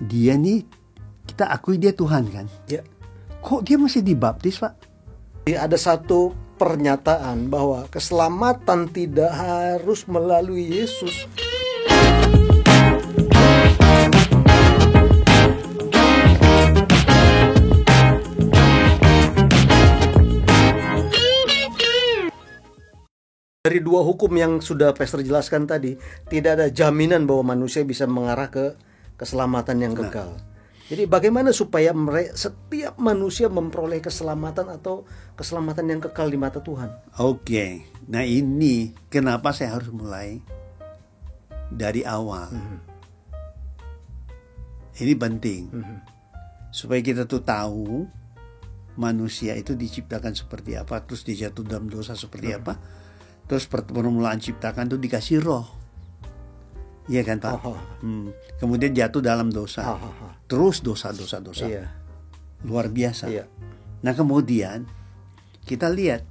dia nih, kita akui dia Tuhan kan? Ya. Kok dia masih dibaptis, Pak? Ada satu pernyataan bahwa keselamatan tidak harus melalui Yesus. Dari dua hukum yang sudah Pastor jelaskan tadi, tidak ada jaminan bahwa manusia bisa mengarah ke keselamatan yang kekal. Jadi bagaimana supaya setiap manusia memperoleh keselamatan atau keselamatan yang kekal di mata Tuhan? Oke, nah ini kenapa saya harus mulai dari awal. Ini penting supaya kita tuh tahu manusia itu diciptakan seperti apa, terus dijatuh dalam dosa seperti apa. Terus permulaan ciptakan tuh dikasih roh, iya kan Pak? Kemudian jatuh dalam dosa, terus dosa, Iya. luar biasa. Iya. Nah kemudian kita lihat,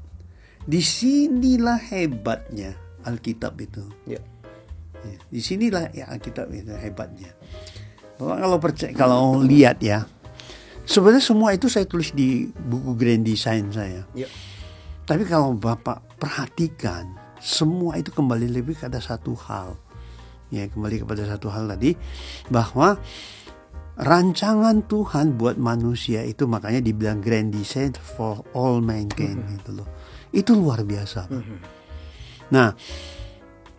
disinilah hebatnya Alkitab itu. Iya. Disinilah ya Alkitab itu hebatnya. Bahwa kalau lihat ya, sebenarnya semua itu saya tulis di buku Grand Design saya. Iya. Tapi kalau Bapak perhatikan, semua itu kembali lebih kepada satu hal. Ya, kembali kepada satu hal tadi, bahwa rancangan Tuhan buat manusia itu makanya dibilang grand design for all mankind gitu loh. Itu luar biasa. Nah,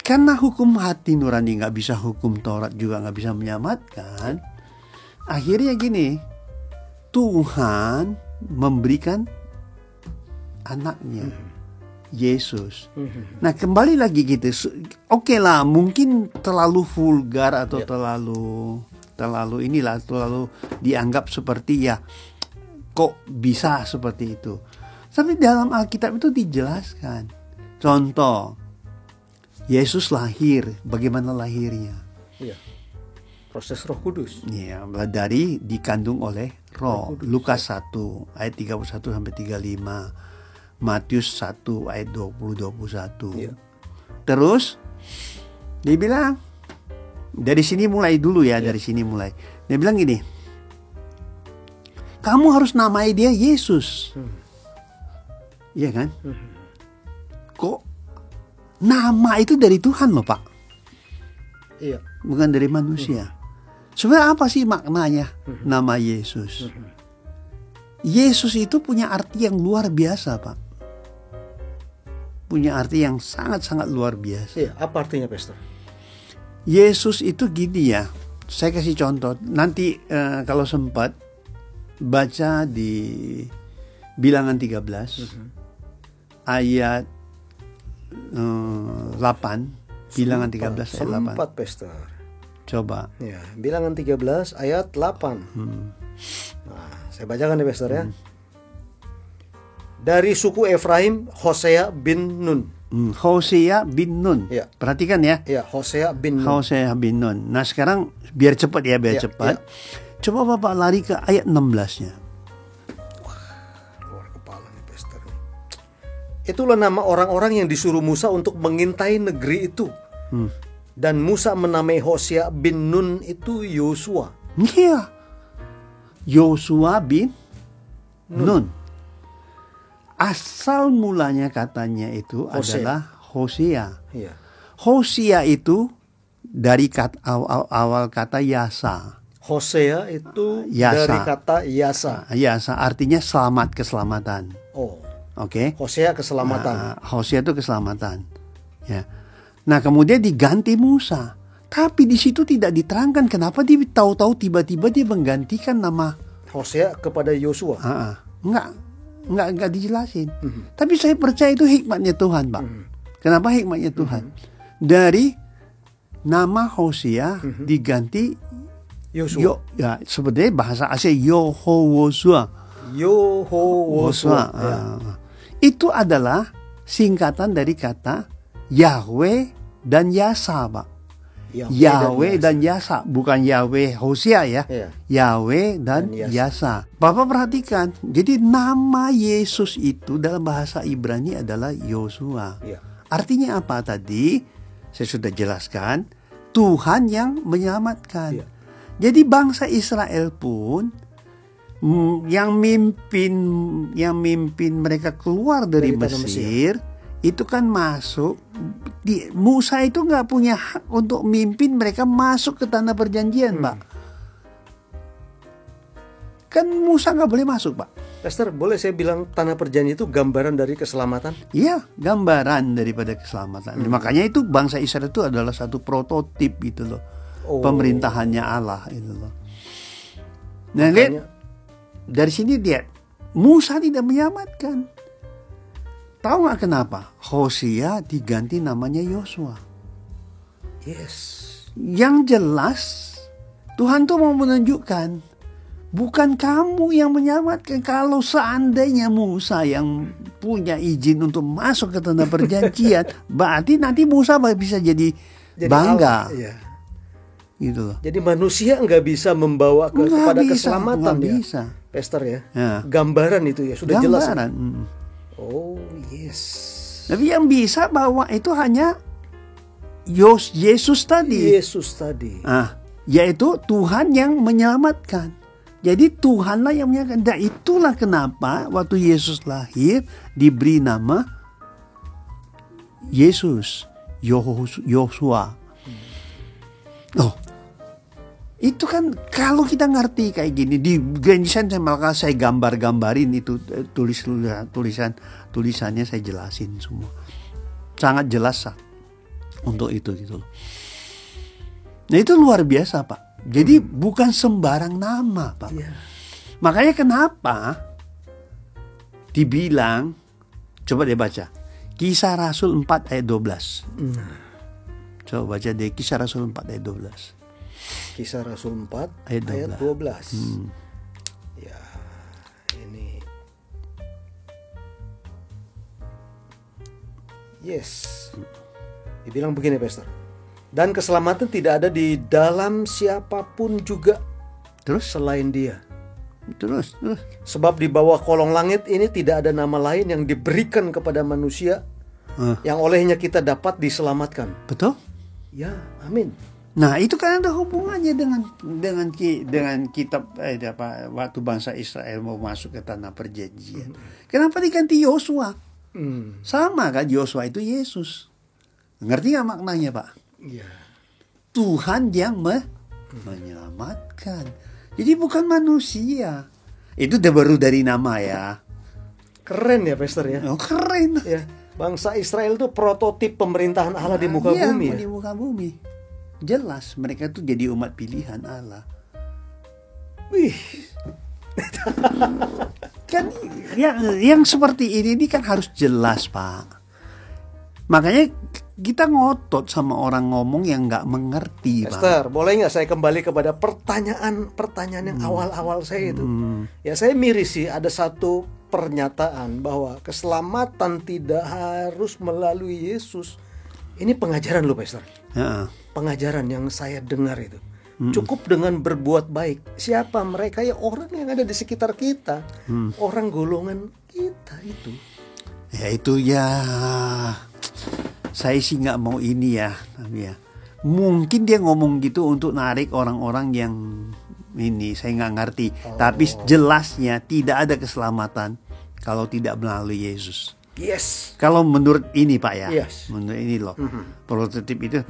karena hukum hati nurani nggak bisa, hukum Taurat juga nggak bisa menyelamatkan, akhirnya gini, Tuhan memberikan anaknya Yesus. Nah kembali lagi gitu, oke lah, mungkin terlalu vulgar atau terlalu inilah, terlalu dianggap seperti ya kok bisa seperti itu. Tapi dalam Alkitab itu dijelaskan. Contoh, Yesus lahir, bagaimana lahirnya? Iya. Proses Roh Kudus. Ya, dari dikandung oleh Roh. Lukas 1 ayat 31 sampai 35. Matius 1 ayat 20-21. Iya. Terus dia bilang, dari sini mulai dulu ya, dari sini mulai. Dia bilang gini, kamu harus namai dia Yesus. Iya kan? Kok nama itu dari Tuhan loh Pak? Iya. Bukan dari manusia. Sebenarnya apa sih maknanya nama Yesus? Yesus itu punya arti yang luar biasa Pak. Punya arti yang sangat-sangat luar biasa. Iya, apa artinya Pastor? Yesus itu gini ya, saya kasih contoh. Nanti kalau sempat baca di Bilangan 13 ayat 8. Bilangan 13 ayat 8. Sempat Pastor. Coba. Ya, Bilangan 13 ayat 8. Nah, saya bacakan ya Pastor ya. Dari suku Efraim, Hosea bin Nun. Hosea bin Nun. Ya. Perhatikan ya. Ya, Hosea bin Nun. Hosea bin Nun. Nah sekarang biar cepat ya, biar cepat. Coba Bapak lari ke ayat 16-nya. Wah, luar kepala nih Pastor. Itulah nama orang-orang yang disuruh Musa untuk mengintai negeri itu. Dan Musa menamai Hosea bin Nun itu Yosua. Iya. Yosua bin Nun. Asal mulanya katanya itu adalah Hosea. Iya. Hosea itu dari awal kata Yasa. Hosea itu Yasa. dari kata Yasa. Yasa artinya selamat, keselamatan. Oh. Oke. Hosea keselamatan. Nah, Hosea itu keselamatan. Ya. Nah, kemudian diganti Musa. Tapi di situ tidak diterangkan kenapa dia tahu-tahu tiba-tiba dia menggantikan nama Hosea kepada Yosua. Enggak dijelasin. Tapi saya percaya itu hikmatnya Tuhan, Pak. Kenapa hikmatnya Tuhan? Dari nama Hosea diganti Yosua. Ya, sebenarnya bahasa Asia Yehowosua. Yehowosua. Itu adalah singkatan dari kata Yahweh dan Yasa, Pak. Yahweh dan Yasa, bukan Yahweh Hosea ya. Yahweh dan Yasa. Bapak perhatikan, jadi nama Yesus itu dalam bahasa Ibrani adalah Yosua. Artinya apa tadi? Saya sudah jelaskan, Tuhan yang menyelamatkan. Jadi bangsa Israel pun yang mimpin mereka keluar dari tanah Mesir itu kan masuk. Musa itu nggak punya hak untuk mimpin mereka masuk ke tanah perjanjian, Pak. Kan Musa nggak boleh masuk, Pak. Pastor, boleh saya bilang tanah perjanjian itu gambaran dari keselamatan? Iya, gambaran daripada keselamatan. Makanya itu bangsa Israel itu adalah satu prototip gitu loh. Pemerintahannya Allah itu loh. Nah, lihat dari sini dia Musa tidak menyelamatkan. Tahu nggak kenapa? Hosea diganti namanya Yosua. Yes. Yang jelas Tuhan tuh mau menunjukkan bukan kamu yang menyelamatkan. Kalau seandainya Musa yang punya izin untuk masuk ke tanah perjanjian, berarti nanti Musa bisa jadi bangga. Iya. Gitu loh. Jadi manusia nggak bisa membawa kepada keselamatan ya, bisa. Pastor ya. Ya. Gambaran itu ya sudah jelas. Gambaran. Oh yes. Tapi yang bisa bawa itu hanya Yesus tadi. Yesus tadi. Yaitu Tuhan yang menyelamatkan. Jadi Tuhanlah yang menyelamatkan. Dan itulah kenapa waktu Yesus lahir diberi nama Yesus, Yosua. Oh, itu kan kalau kita ngerti kayak gini di Gensan saya gambar-gambarin itu tulisannya saya jelasin semua. Sangat jelas untuk itu gitu loh. Nah itu luar biasa, Pak. Jadi bukan sembarang nama, Pak. Yeah. Makanya kenapa dibilang, coba deh baca Kisah Rasul 4 ayat 12. Coba baca deh Kisah Rasul 4 ayat 12. Kisah Rasul 4 ayat 12. Ya, ini. Yes. Dibilang begini, Pastor. Dan keselamatan tidak ada di dalam siapapun juga selain Dia. Terus. Sebab di bawah kolong langit ini tidak ada nama lain yang diberikan kepada manusia yang olehnya kita dapat diselamatkan. Betul? Ya, amin. Nah itu kan ada hubungannya dengan kitab waktu bangsa Israel mau masuk ke tanah perjanjian. Kenapa diganti Yosua? Sama kan, Yosua itu Yesus. Ngerti nggak maknanya, Pak? Ya. Tuhan yang menyelamatkan. Jadi bukan manusia. Itu baru dari nama ya. Keren ya, Pastor ya. Oh, keren. Ya, bangsa Israel itu prototip pemerintahan Allah di muka bumi. Di muka bumi. Jelas mereka itu jadi umat pilihan Allah. Wih. Kan yang seperti ini kan harus jelas, Pak. Makanya kita ngotot sama orang ngomong yang nggak mengerti, Pak. Esther, boleh nggak saya kembali kepada pertanyaan yang awal-awal saya itu? Ya saya miris sih, ada satu pernyataan bahwa keselamatan tidak harus melalui Yesus. Ini pengajaran loh, Pastor. Ya. Pengajaran yang saya dengar itu. Cukup dengan berbuat baik. Siapa mereka? Ya orang yang ada di sekitar kita. Orang golongan kita itu. Ya itu ya. Saya sih nggak mau ini ya. Mungkin dia ngomong gitu untuk narik orang-orang yang ini. Saya nggak ngerti. Tapi jelasnya tidak ada keselamatan kalau tidak melalui Yesus. Yes. Kalau menurut ini, Pak ya. Yes. Menurut ini loh. Prototip itu.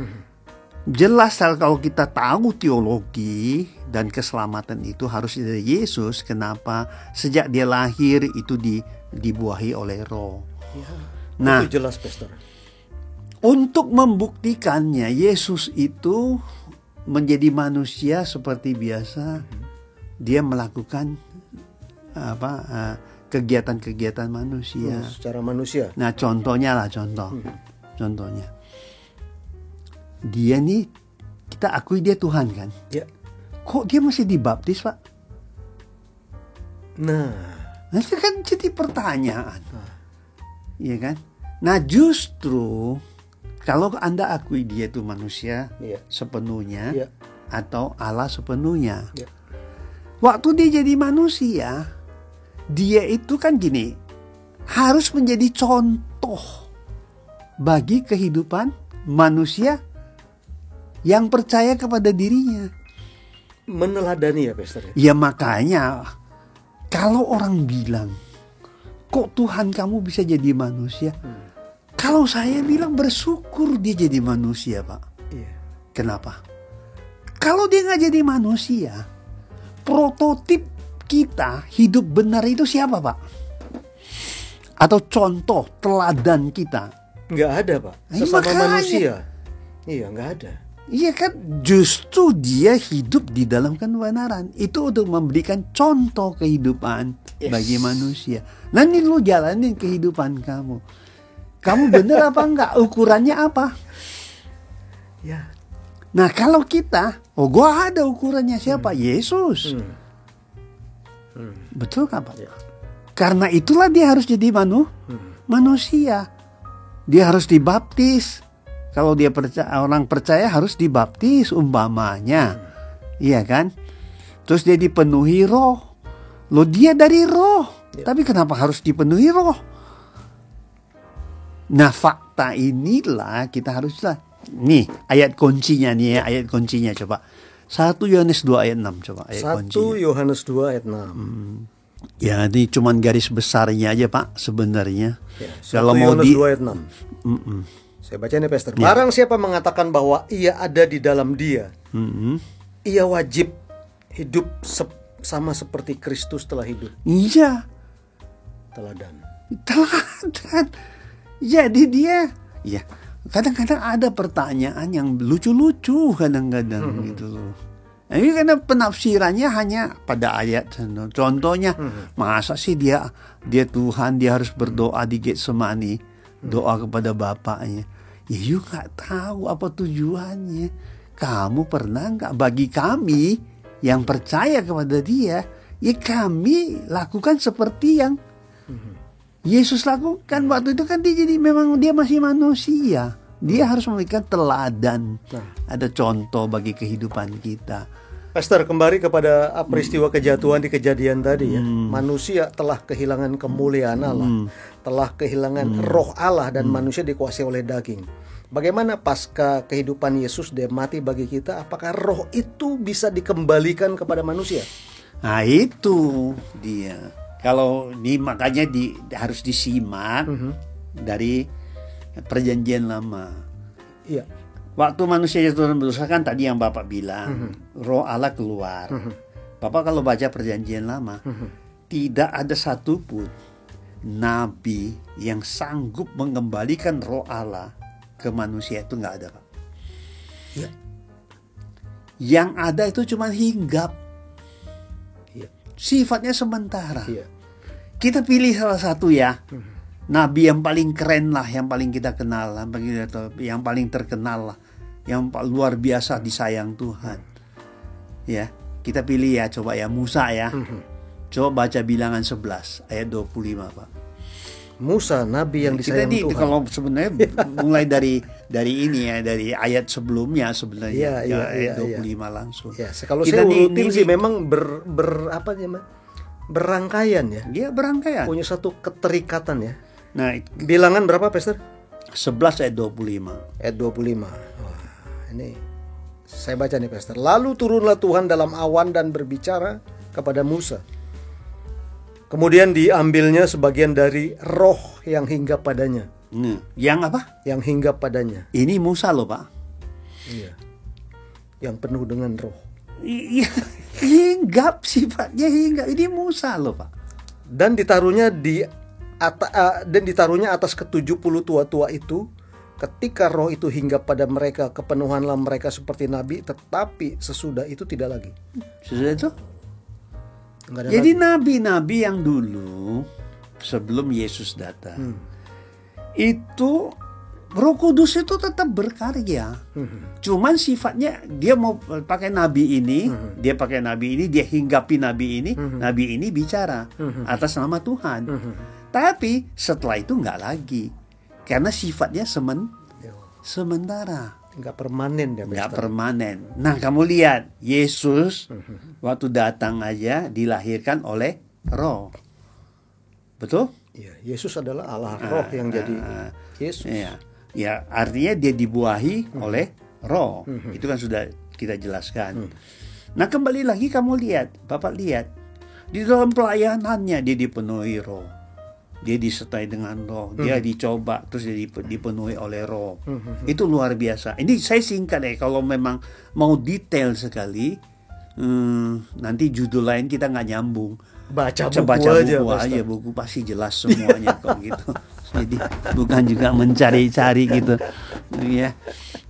Jelas kalau kita tahu teologi dan keselamatan itu harus dari Yesus. Kenapa? Sejak dia lahir itu dibuahi oleh Roh. Ya, nah, itu jelas, Pastor. Untuk membuktikannya, Yesus itu menjadi manusia seperti biasa. Dia melakukan kegiatan-kegiatan manusia. Secara manusia. Nah, contohnya. Dia nih, kita akui dia Tuhan kan? Ya. Kok dia masih dibaptis, Pak? Nah, itu kan jadi pertanyaan. Iya kan? Nah, justru kalau Anda akui dia itu manusia sepenuhnya atau Allah sepenuhnya. Ya. Waktu dia jadi manusia, dia itu kan gini, harus menjadi contoh bagi kehidupan manusia yang percaya kepada dirinya. meneladani ya Pastor. Ya makanya kalau orang bilang, kok Tuhan kamu bisa jadi manusia? Kalau saya bilang bersyukur dia jadi manusia, Pak. Iya. Kenapa? Kalau dia nggak jadi manusia, prototip kita hidup benar itu siapa, Pak? Atau contoh teladan kita? Nggak ada, Pak. Sesama manusia. Iya, nggak ada. Iya kan, justru dia hidup di dalam kebenaran. Itu untuk memberikan contoh kehidupan bagi manusia. Nanti lu jalanin kehidupan kamu. Kamu bener apa enggak? Ukurannya apa? Ya. Nah kalau kita, gua ada ukurannya siapa? Yesus. Betul kan Pak? Ya. Karena itulah dia harus jadi manusia. Dia harus dibaptis. Kalau dia orang percaya harus dibaptis umpamanya. Iya kan? Terus dia dipenuhi roh. Loh dia dari roh. Ya. Tapi kenapa harus dipenuhi roh? Nah fakta inilah kita haruslah. Nih ayat kuncinya nih ya. Ayat kuncinya coba. 1 Yohanes 2 ayat 6 coba. Ayat 1 Yohanes 2 ayat 6. Ya ini cuman garis besarnya aja Pak sebenarnya. Ya, Kalau 1 mau Yohanes 2 ayat 6. Saya baca nih Pastor. Barang siapa mengatakan bahwa ia ada di dalam dia, ia wajib hidup sama seperti Kristus telah hidup. Iya. Teladan. Jadi dia, ya kadang-kadang ada pertanyaan yang lucu-lucu kadang-kadang gitu loh. Ini karena penafsirannya hanya pada ayat. Contohnya, masa sih dia Tuhan, dia harus berdoa di Getsemani, doa kepada Bapaknya. Ya you nggak tahu apa tujuannya. Kamu pernah nggak? Bagi kami yang percaya kepada dia, ya kami lakukan seperti yang Yesus lakukan. Waktu itu kan dia jadi memang dia masih manusia. Dia harus memberikan teladan. Ada contoh bagi kehidupan kita. Pastor, kembali kepada peristiwa kejatuhan di Kejadian tadi ya. Manusia telah kehilangan kemuliaan Allah, telah kehilangan roh Allah dan manusia dikuasai oleh daging. Bagaimana pasca kehidupan Yesus dia mati bagi kita? Apakah roh itu bisa dikembalikan kepada manusia? Nah itu dia. Kalau ini makanya harus disimak dari perjanjian lama. Iya. Waktu manusia jatuh dalam dosa kan tadi yang Bapak bilang, roh Allah keluar. Bapak kalau baca perjanjian lama, tidak ada satupun nabi yang sanggup mengembalikan roh Allah ke manusia, itu nggak ada Pak. Iya. Yang ada itu cuma hinggap. Iya. Sifatnya sementara. Iya. Kita pilih salah satu ya. Nabi yang paling keren lah, yang paling kita kenal lah, yang paling terkenal lah, yang luar biasa disayang Tuhan. Ya, kita pilih ya, coba ya Musa ya. Coba baca Bilangan 11 ayat 25 Pak. Musa, nabi yang disayang Tuhan. Kalau sebenarnya mulai dari ini ya, dari ayat sebelumnya sebenarnya, ayat 25 langsung. Ya, kalau saya urutin sih memang berangkaian ya. Dia berangkaian. Punya satu keterikatan ya. Nah, Bilangan berapa Pastor? 11 ayat 25. Ayat 25. Wah, ini saya baca nih Pastor. Lalu turunlah Tuhan dalam awan dan berbicara kepada Musa. Kemudian diambilnya sebagian dari roh yang hinggap padanya. Yang apa? Yang hinggap padanya. Ini Musa loh Pak. Iya. Yang penuh dengan roh. Iya, hinggap sifatnya hinggap. Ini Musa loh Pak. Dan ditaruhnya atas ke-70 tua-tua itu. Ketika roh itu hinggap pada mereka, kepenuhanlah mereka seperti nabi. Tetapi sesudah itu tidak lagi. Sesudah itu? Jadi nabi-nabi yang dulu sebelum Yesus datang itu Roh Kudus itu tetap berkarya. Cuman sifatnya dia mau pakai nabi ini, dia hinggapi nabi ini bicara atas nama Tuhan. Tapi setelah itu nggak lagi karena sifatnya sementara. Nggak permanen ya, nggak permanen. Nah kamu lihat Yesus waktu datang aja dilahirkan oleh Roh, betul? Ya, Yesus adalah Allah Roh yang jadi Yesus. Ya artinya dia dibuahi oleh Roh. Itu kan sudah kita jelaskan. Nah kembali lagi kamu lihat, Bapak lihat, di dalam pelayanannya dia dipenuhi roh, dia disertai dengan roh, dia dicoba, terus dia dipenuhi oleh roh. Itu luar biasa. Ini saya singkat kalau memang mau detail sekali, nanti judul lain kita nggak nyambung. Baca buku aja, buku pasti jelas semuanya kok gitu. Jadi bukan juga mencari-cari gitu, ya.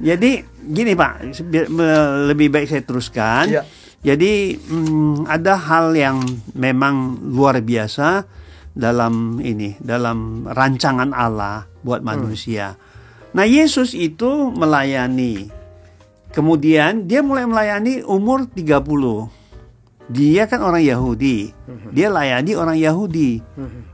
Jadi gini Pak, lebih baik saya teruskan. Ya. Jadi ada hal yang memang luar biasa dalam rancangan Allah buat manusia. Nah Yesus itu melayani, kemudian dia mulai melayani umur 30. Dia kan orang Yahudi, dia layani orang Yahudi,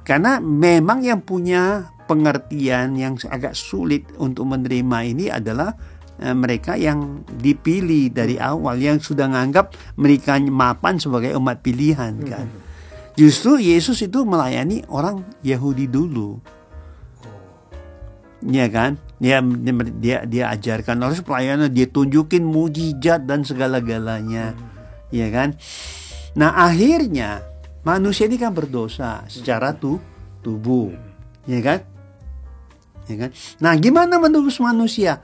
karena memang yang punya pengertian yang agak sulit untuk menerima ini adalah mereka yang dipilih dari awal, yang sudah menganggap mereka mapan sebagai umat pilihan kan. Justru Yesus itu melayani orang Yahudi dulu, ya kan? Dia ajarkan harus pelayanan, dia tunjukin mujizat dan segala-galanya, ya kan? Nah akhirnya manusia ini kan berdosa secara tubuh, ya kan? Nah gimana menebus manusia?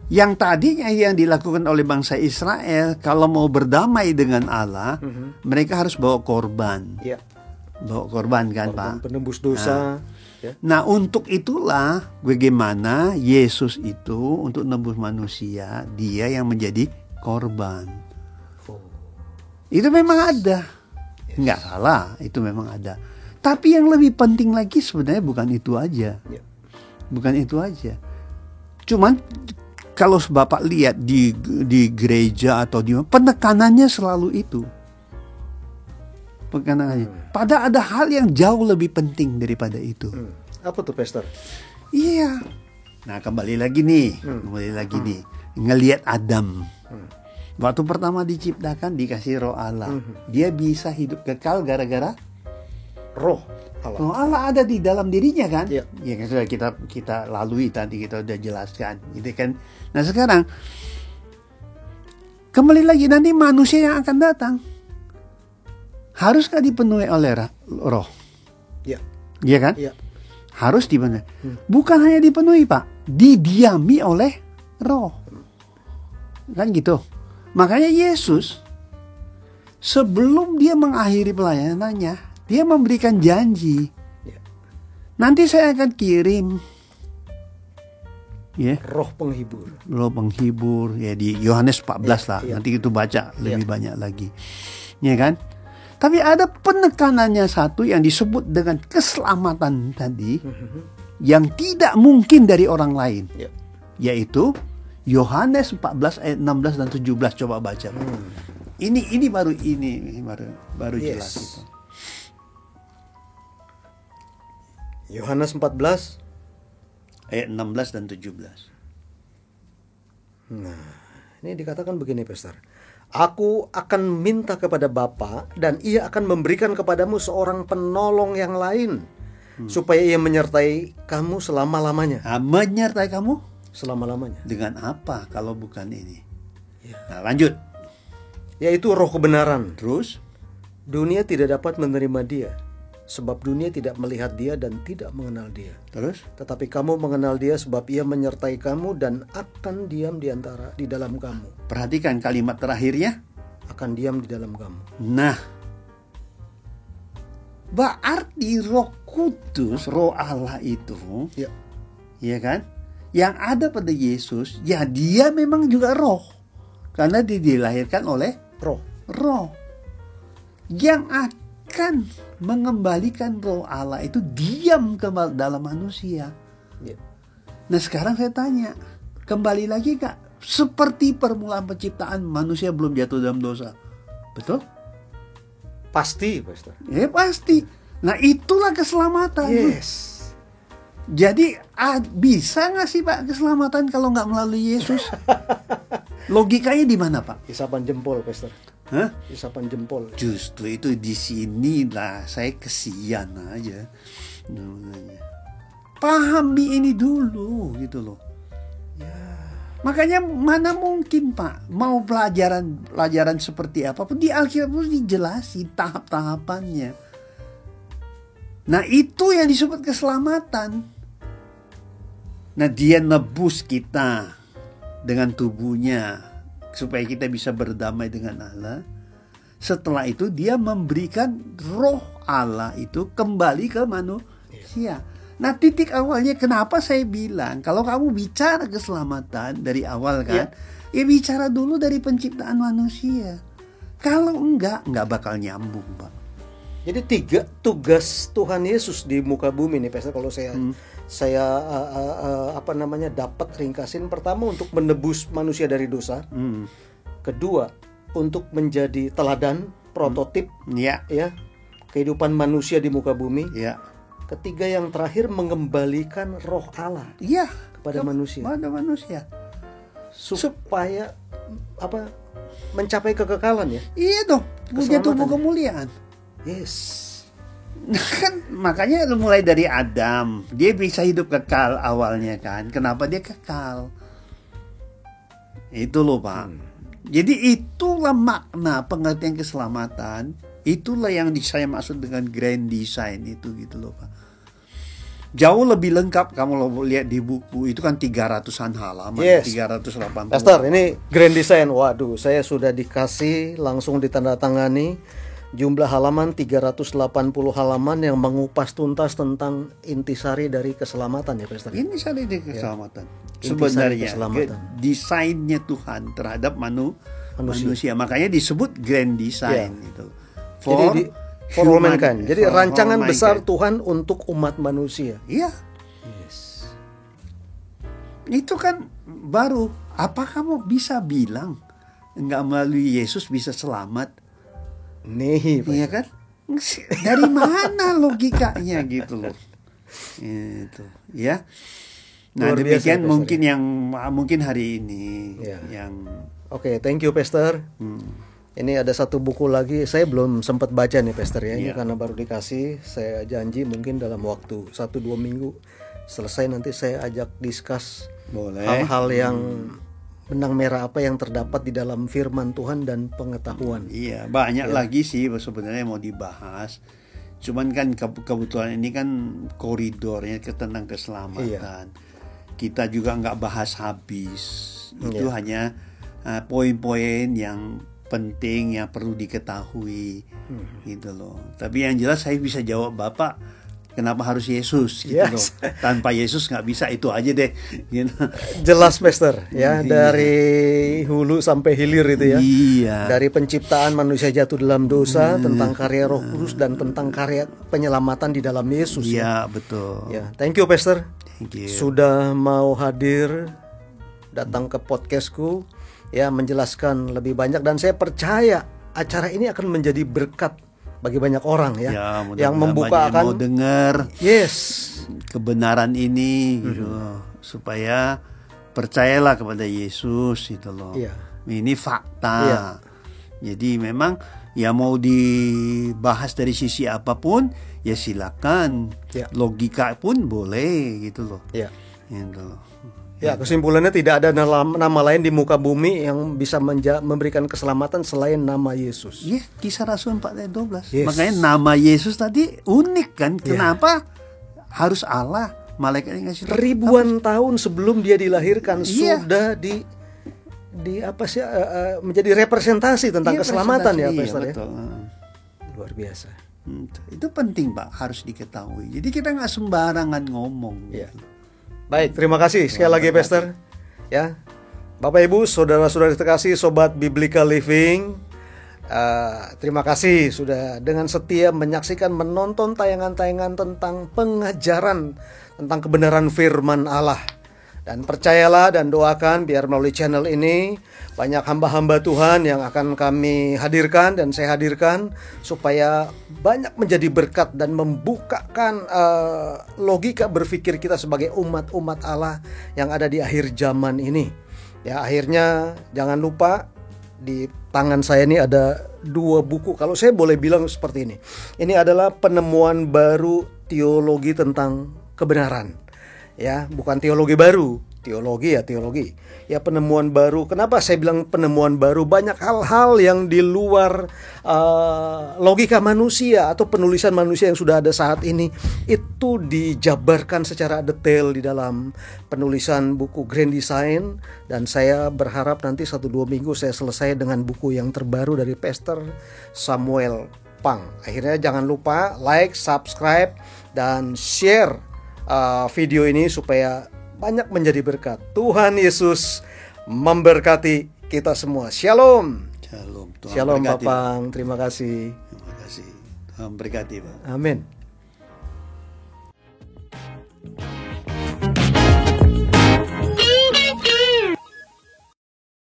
Yang tadinya yang dilakukan oleh bangsa Israel, kalau mau berdamai dengan Allah, mereka harus bawa korban. Ya. Bawa korban kan korban Pak? Penembus dosa. Nah untuk itulah bagaimana Yesus itu untuk menebus manusia, dia yang menjadi korban. Itu memang ada, nggak salah, itu memang ada. Tapi yang lebih penting lagi sebenarnya bukan itu aja, bukan itu aja. Cuman kalau Bapak lihat di gereja atau di penekanannya selalu itu, penekanannya. Padahal ada hal yang jauh lebih penting daripada itu. Apa tuh, Pastor? Iya. Nah kembali lagi nih, ngelihat Adam. Waktu pertama diciptakan dikasih roh Allah. Dia bisa hidup kekal gara-gara roh Allah. Roh Allah ada di dalam dirinya kan? Ya. Ya kan sudah kita lalui tadi, kita udah jelaskan, gitu kan. Nah sekarang kembali lagi, nanti manusia yang akan datang haruskah dipenuhi oleh roh? Ya. Iya kan? Ya. Harus dipenuhi. Bukan hanya dipenuhi Pak, didiami oleh roh. Kan gitu. Makanya Yesus sebelum dia mengakhiri pelayanannya, dia memberikan janji. Nanti saya akan kirim roh penghibur. Roh penghibur ya di Yohanes 14 lah. Nanti itu baca lebih banyak lagi. Ya kan? Tapi ada penekanannya satu yang disebut dengan keselamatan tadi yang tidak mungkin dari orang lain. Yaitu Yohanes 14 ayat 16 dan 17, coba baca. Ini baru jelas itu. Yohanes 14 ayat 16 dan 17. Nah, ini dikatakan begini, Pastor. Aku akan minta kepada Bapa dan ia akan memberikan kepadamu seorang penolong yang lain supaya ia menyertai kamu selama-lamanya. Menyertai kamu? Selama-lamanya. Dengan apa kalau bukan ini? Nah, lanjut. Yaitu roh kebenaran. Terus? Dunia tidak dapat menerima dia, sebab dunia tidak melihat dia dan tidak mengenal dia. Terus? Tetapi kamu mengenal dia sebab ia menyertai kamu dan akan diam di dalam kamu. Perhatikan kalimat terakhirnya. Akan diam di dalam kamu. Nah, berarti Roh Kudus, Roh Allah itu, ya kan? Yang ada pada Yesus, ya dia memang juga roh. Karena dia dilahirkan oleh roh. Yang akan mengembalikan roh Allah itu diam ke dalam manusia. Nah sekarang saya tanya, kembali lagi Kak, seperti permulaan penciptaan manusia belum jatuh dalam dosa. Betul? Pasti, Pastor. Ya pasti. Nah itulah keselamatan. Yes. Jadi bisa nggak sih Pak keselamatan kalau nggak melalui Yesus? Logikanya di mana Pak? Isapan jempol, Pastor. Hah? Isapan jempol. Justru itu di sinilah saya kesian aja. Pahami ini dulu gitu loh. Makanya mana mungkin Pak mau pelajaran seperti apapun di Alkitab itu dijelasin tahap-tahapannya. Nah itu yang disebut keselamatan. Nah dia nebus kita dengan tubuhnya supaya kita bisa berdamai dengan Allah. Setelah itu dia memberikan roh Allah itu kembali ke manusia. Nah titik awalnya kenapa saya bilang kalau kamu bicara keselamatan dari awal kan, ya bicara dulu dari penciptaan manusia. Kalau enggak bakal nyambung Pak. Jadi 3 tugas Tuhan Yesus di muka bumi nih Pastor, kalau saya dapat ringkasin. Pertama untuk menebus manusia dari dosa. Kedua untuk menjadi teladan, prototip ya kehidupan manusia di muka bumi. Ketiga yang terakhir mengembalikan roh Allah kepada manusia. Supaya mencapai kekekalan ya. Iya dong, punya tubuh kemuliaan. Yes. Nah kan makanya mulai dari Adam, dia bisa hidup kekal awalnya kan. Kenapa dia kekal? Itu loh Pak. Jadi itulah makna pengertian keselamatan. Itulah yang saya maksud dengan grand design itu gitu loh Pak. Jauh lebih lengkap kamu lihat di buku itu kan 300-an halaman, 380. Pastor, ini grand design. Waduh, saya sudah dikasih langsung ditandatangani jumlah halaman 380 halaman yang mengupas tuntas tentang intisari dari keselamatan ya Pastor. Intisari dari keselamatan. Sebenarnya desainnya Tuhan terhadap manusia. Makanya disebut grand design itu. For all mankind. Jadi rancangan besar Tuhan untuk umat manusia. Iya. Yes. Itu kan baru. Apa kamu bisa bilang enggak melalui Yesus bisa selamat? Nih, iya kan? Dari mana logikanya gitu loh. Itu, ya. Nah, demikian mungkin yang mungkin hari ini yang Oke, thank you Pastor. Ini ada satu buku lagi, saya belum sempat baca nih Pastor ya. Ini karena baru dikasih, saya janji mungkin dalam waktu 1-2 minggu selesai nanti saya ajak discuss hal-hal yang benang merah apa yang terdapat di dalam firman Tuhan dan pengetahuan. Iya, banyak lagi sih sebenarnya mau dibahas. Cuman kan kebetulan ini kan koridornya tentang keselamatan. Kita juga nggak bahas habis. Itu hanya poin-poin yang penting yang perlu diketahui gitu loh. Tapi yang jelas saya bisa jawab Bapak kenapa harus Yesus gitu loh. Tanpa Yesus nggak bisa, itu aja deh gitu. Jelas Pastor ya, dari hulu sampai hilir itu ya. Dari penciptaan manusia jatuh dalam dosa, tentang karya Roh Kudus dan tentang karya penyelamatan di dalam Yesus. Iya betul. Ya, thank you Pastor. Thank you. Sudah mau hadir datang ke podcastku ya, menjelaskan lebih banyak, dan saya percaya acara ini akan menjadi berkat bagi banyak orang ya yang membukakan mau dengar kebenaran ini gitu, supaya percayalah kepada Yesus itu loh. Ini fakta. Jadi memang ya mau dibahas dari sisi apapun ya silakan. Logika pun boleh gitu loh. Gitu loh. Ya, kesimpulannya tidak ada nama lain di muka bumi yang bisa memberikan keselamatan selain nama Yesus. Iya, Kisah Rasul 4 ayat 12. Makanya nama Yesus tadi unik kan? Kenapa harus Allah? Malaikat yang ngasih ribuan tahun sebelum dia dilahirkan sudah menjadi representasi tentang keselamatan ya, Pastor ya. Luar biasa. Itu penting Pak, harus diketahui. Jadi kita nggak sembarangan ngomong. Gitu. Baik, terima kasih sekali lagi Pastor. Ya, Bapak Ibu, saudara-saudara terkasih, sobat Biblical Living, terima kasih sudah dengan setia menyaksikan, menonton tayangan-tayangan tentang pengajaran tentang kebenaran firman Allah. Dan percayalah dan doakan biar melalui channel ini banyak hamba-hamba Tuhan yang akan kami hadirkan dan saya hadirkan, supaya banyak menjadi berkat dan membukakan logika berpikir kita sebagai umat-umat Allah yang ada di akhir zaman ini. Ya, akhirnya jangan lupa di tangan saya ini ada 2 buku. Kalau saya boleh bilang seperti ini. Ini adalah penemuan baru teologi tentang kebenaran. Ya, bukan teologi baru, teologi. ya penemuan baru. Kenapa saya bilang penemuan baru? Banyak hal-hal yang di luar logika manusia atau penulisan manusia yang sudah ada saat ini itu dijabarkan secara detail di dalam penulisan buku Grand Design, dan saya berharap nanti 1-2 minggu saya selesai dengan buku yang terbaru dari Pastor Samuel Pang. Akhirnya jangan lupa like, subscribe, dan share video ini supaya banyak menjadi berkat. Tuhan Yesus memberkati kita semua. Shalom. Shalom. Tuhan Shalom berkati, Bapak. Terima kasih. Terima kasih. Tuhan berkati, Pak. Amin.